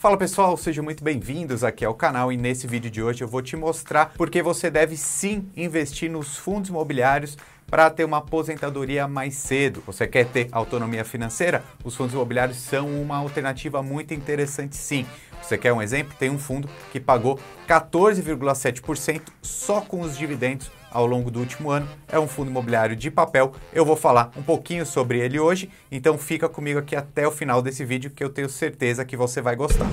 Fala pessoal, sejam muito bem-vindos aqui ao canal e nesse vídeo de hoje eu vou te mostrar porque você deve sim investir nos fundos imobiliários para ter uma aposentadoria mais cedo. Você quer ter autonomia financeira? Os fundos imobiliários são uma alternativa muito interessante sim. Você quer um exemplo? Tem um fundo que pagou 14,7% só com os dividendos ao longo do último ano. É um fundo imobiliário de papel. Eu vou falar um pouquinho sobre ele hoje, então fica comigo aqui até o final desse vídeo que eu tenho certeza que você vai gostar.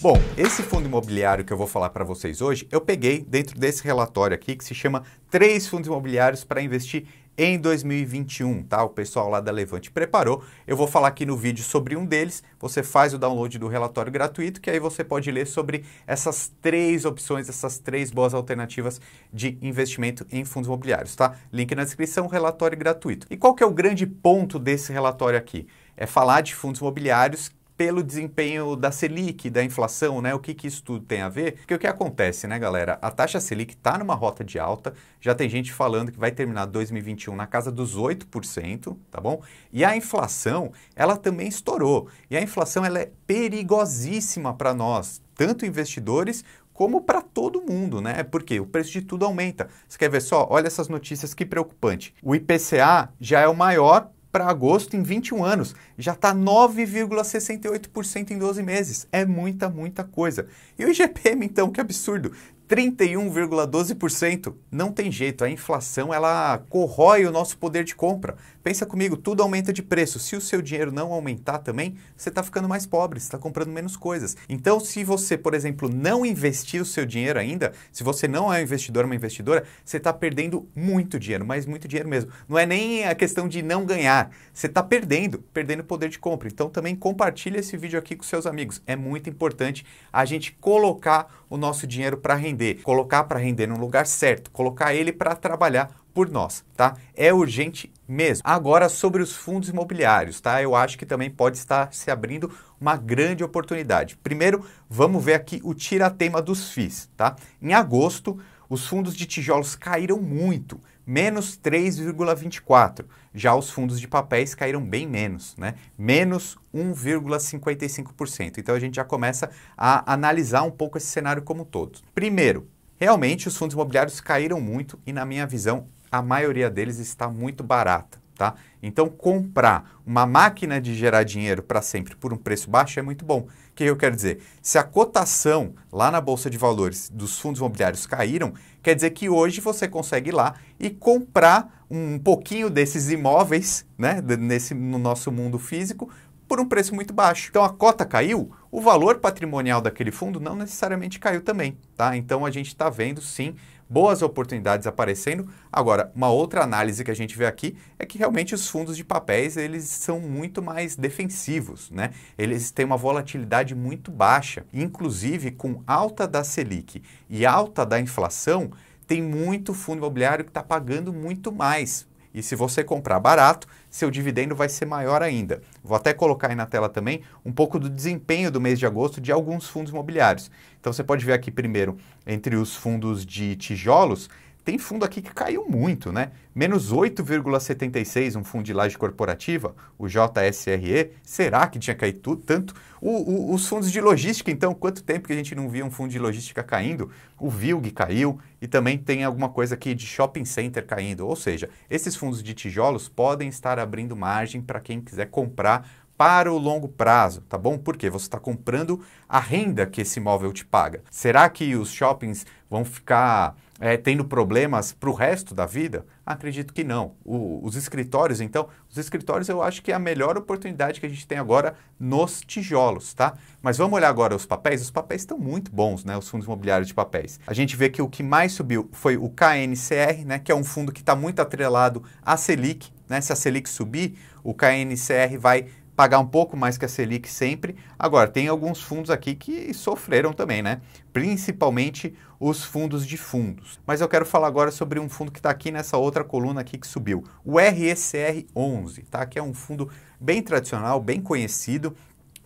Bom, esse fundo imobiliário que eu vou falar para vocês hoje, eu peguei dentro desse relatório aqui que se chama 3 fundos imobiliários para investir em 2021, tá? O pessoal lá da Levante preparou. Eu vou falar aqui no vídeo sobre um deles. Você faz o download do relatório gratuito, que aí você pode ler sobre essas 3 opções, essas 3 boas alternativas de investimento em fundos imobiliários, tá? Link na descrição, relatório gratuito. E qual que é o grande ponto desse relatório aqui? É falar de fundos imobiliários pelo desempenho da Selic, da inflação, né? O que isso tudo tem a ver? Porque o que acontece, né, galera? A taxa Selic está numa rota de alta, já tem gente falando que vai terminar 2021 na casa dos 8%, tá bom? E a inflação, ela também estourou. E a inflação, ela é perigosíssima para nós, tanto investidores como para todo mundo, né? Porque o preço de tudo aumenta. Você quer ver só? Olha essas notícias, que preocupante. O IPCA já é o maior para agosto em 21 anos, já está 9,68% em 12 meses. É muita coisa. E o IGPM, então, que absurdo, 31,12%. Não tem jeito, a inflação ela corrói o nosso poder de compra. Pensa comigo, tudo aumenta de preço. Se o seu dinheiro não aumentar também, você está ficando mais pobre, você está comprando menos coisas. Então, se você, por exemplo, não investir o seu dinheiro ainda, se você não é um investidor, uma investidora, você está perdendo muito dinheiro, mas muito dinheiro mesmo. Não é nem a questão de não ganhar, você está perdendo poder de compra. Então, também compartilha esse vídeo aqui com seus amigos. É muito importante a gente colocar o nosso dinheiro para render, colocar para render no lugar certo, colocar ele para trabalhar por nós, tá? É urgente mesmo. Agora, sobre os fundos imobiliários, tá? Eu acho que também pode estar se abrindo uma grande oportunidade. Primeiro, vamos ver aqui o tiratema dos FIIs, tá? Em agosto, os fundos de tijolos caíram muito, menos 3,24%. Já os fundos de papéis caíram bem menos, né? Menos 1,55%. Então, a gente já começa a analisar um pouco esse cenário como um todo. Primeiro, realmente os fundos imobiliários caíram muito e, na minha visão, a maioria deles está muito barata, tá? Então, comprar uma máquina de gerar dinheiro para sempre por um preço baixo é muito bom. O que eu quero dizer? Se a cotação lá na Bolsa de Valores dos fundos imobiliários caíram, quer dizer que hoje você consegue ir lá e comprar um pouquinho desses imóveis, né, no nosso mundo físico, por um preço muito baixo. Então, a cota caiu, o valor patrimonial daquele fundo não necessariamente caiu também, tá? Então, a gente está vendo, sim, boas oportunidades aparecendo. Agora, uma outra análise que a gente vê aqui é que realmente os fundos de papéis, eles são muito mais defensivos, né? Eles têm uma volatilidade muito baixa. Inclusive, com alta da Selic e alta da inflação, tem muito fundo imobiliário que está pagando muito mais. E se você comprar barato, seu dividendo vai ser maior ainda. Vou até colocar aí na tela também um pouco do desempenho do mês de agosto de alguns fundos imobiliários. Então você pode ver aqui primeiro, entre os fundos de tijolos, tem fundo aqui que caiu muito, né? Menos 8,76, um fundo de laje corporativa, o JSRE. Será que tinha caído tanto? Os fundos de logística, então, quanto tempo que a gente não via um fundo de logística caindo? O VILG caiu e também tem alguma coisa aqui de shopping center caindo. Ou seja, esses fundos de tijolos podem estar abrindo margem para quem quiser comprar para o longo prazo, tá bom? Porque você está comprando a renda que esse imóvel te paga. Será que os shoppings vão ficar tendo problemas para o resto da vida? Acredito que não. Os escritórios, então, os escritórios eu acho que é a melhor oportunidade que a gente tem agora nos tijolos, tá? Mas vamos olhar agora os papéis estão muito bons, né? Os fundos imobiliários de papéis. A gente vê que o que mais subiu foi o KNCR, né? Que é um fundo que está muito atrelado à Selic, né? Se a Selic subir, o KNCR vai pagar um pouco mais que a Selic sempre. Agora, tem alguns fundos aqui que sofreram também, né? Principalmente os fundos de fundos. Mas eu quero falar agora sobre um fundo que está aqui nessa outra coluna aqui que subiu. O RECR11, tá? Que é um fundo bem tradicional, bem conhecido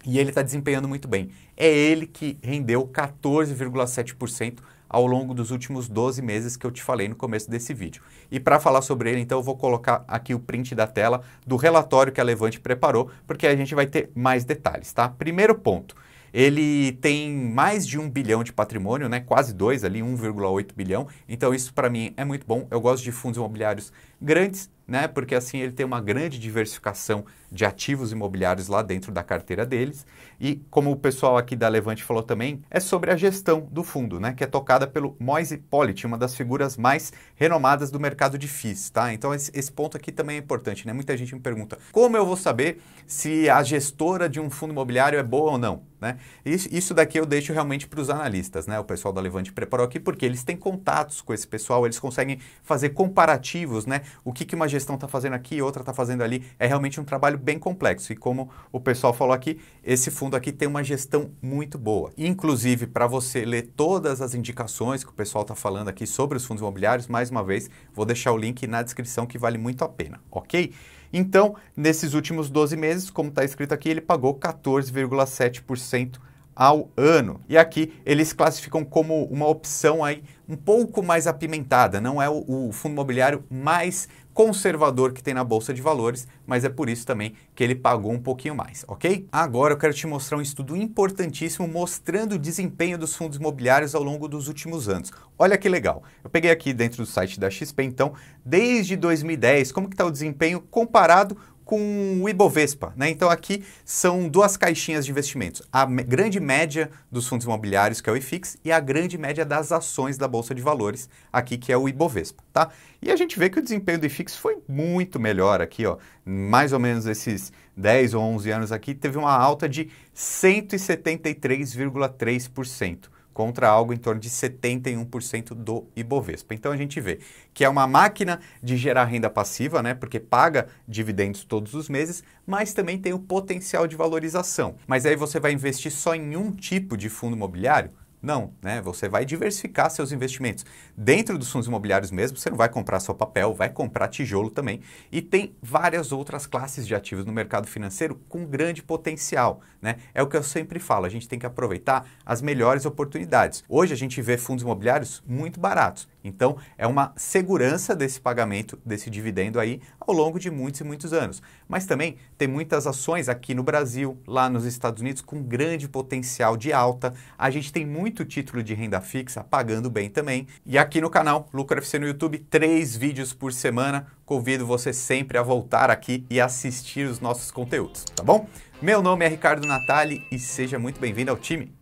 e ele está desempenhando muito bem. É ele que rendeu 14,7% ao longo dos últimos 12 meses que eu te falei no começo desse vídeo. E para falar sobre ele, então, eu vou colocar aqui o print da tela do relatório que a Levante preparou, porque a gente vai ter mais detalhes, tá? Primeiro ponto. Ele tem mais de 1 bilhão de patrimônio, né? Quase 2 ali, 1,8 bilhão. Então isso para mim é muito bom. Eu gosto de fundos imobiliários grandes, né? Porque assim ele tem uma grande diversificação de ativos imobiliários lá dentro da carteira deles. E como o pessoal aqui da Levante falou também, é sobre a gestão do fundo, né? Que é tocada pelo Moise Politt, uma das figuras mais renomadas do mercado de FIIs, tá? Então esse ponto aqui também é importante, né? Muita gente me pergunta, como eu vou saber se a gestora de um fundo imobiliário é boa ou não, né? Isso daqui eu deixo realmente para os analistas, né? O pessoal da Levante preparou aqui porque eles têm contatos com esse pessoal, eles conseguem fazer comparativos, né? O que uma gestão está fazendo aqui, outra está fazendo ali. É realmente um trabalho bem complexo. E como o pessoal falou aqui, esse fundo aqui tem uma gestão muito boa. Inclusive, para você ler todas as indicações que o pessoal está falando aqui sobre os fundos imobiliários, mais uma vez, vou deixar o link na descrição que vale muito a pena, ok? Então, nesses últimos 12 meses, como está escrito aqui, ele pagou 14,7% ao ano. E aqui eles classificam como uma opção aí um pouco mais apimentada, não é o fundo imobiliário mais conservador que tem na Bolsa de Valores, mas é por isso também que ele pagou um pouquinho mais, ok? Agora eu quero te mostrar um estudo importantíssimo mostrando o desempenho dos fundos imobiliários ao longo dos últimos anos. Olha que legal, eu peguei aqui dentro do site da XP, então, desde 2010, como que está o desempenho comparado com o Ibovespa, né? Então aqui são duas caixinhas de investimentos, a grande média dos fundos imobiliários, que é o IFIX, e a grande média das ações da Bolsa de Valores, aqui que é o Ibovespa, tá? E a gente vê que o desempenho do IFIX foi muito melhor aqui, ó, mais ou menos esses 10 ou 11 anos aqui, teve uma alta de 173,3%. Contra algo em torno de 71% do Ibovespa. Então a gente vê que é uma máquina de gerar renda passiva, né? Porque paga dividendos todos os meses, mas também tem o potencial de valorização. Mas aí você vai investir só em um tipo de fundo imobiliário? Não, né? Você vai diversificar seus investimentos. Dentro dos fundos imobiliários mesmo, você não vai comprar só papel, vai comprar tijolo também. E tem várias outras classes de ativos no mercado financeiro com grande potencial, né? É o que eu sempre falo, a gente tem que aproveitar as melhores oportunidades. Hoje a gente vê fundos imobiliários muito baratos. Então, é uma segurança desse pagamento, desse dividendo aí, ao longo de muitos e muitos anos. Mas também tem muitas ações aqui no Brasil, lá nos Estados Unidos, com grande potencial de alta. A gente tem muito título de renda fixa, pagando bem também. E aqui no canal, Lucro FC no YouTube, 3 vídeos por semana. Convido você sempre a voltar aqui e assistir os nossos conteúdos, tá bom? Meu nome é Ricardo Natali e seja muito bem-vindo ao time.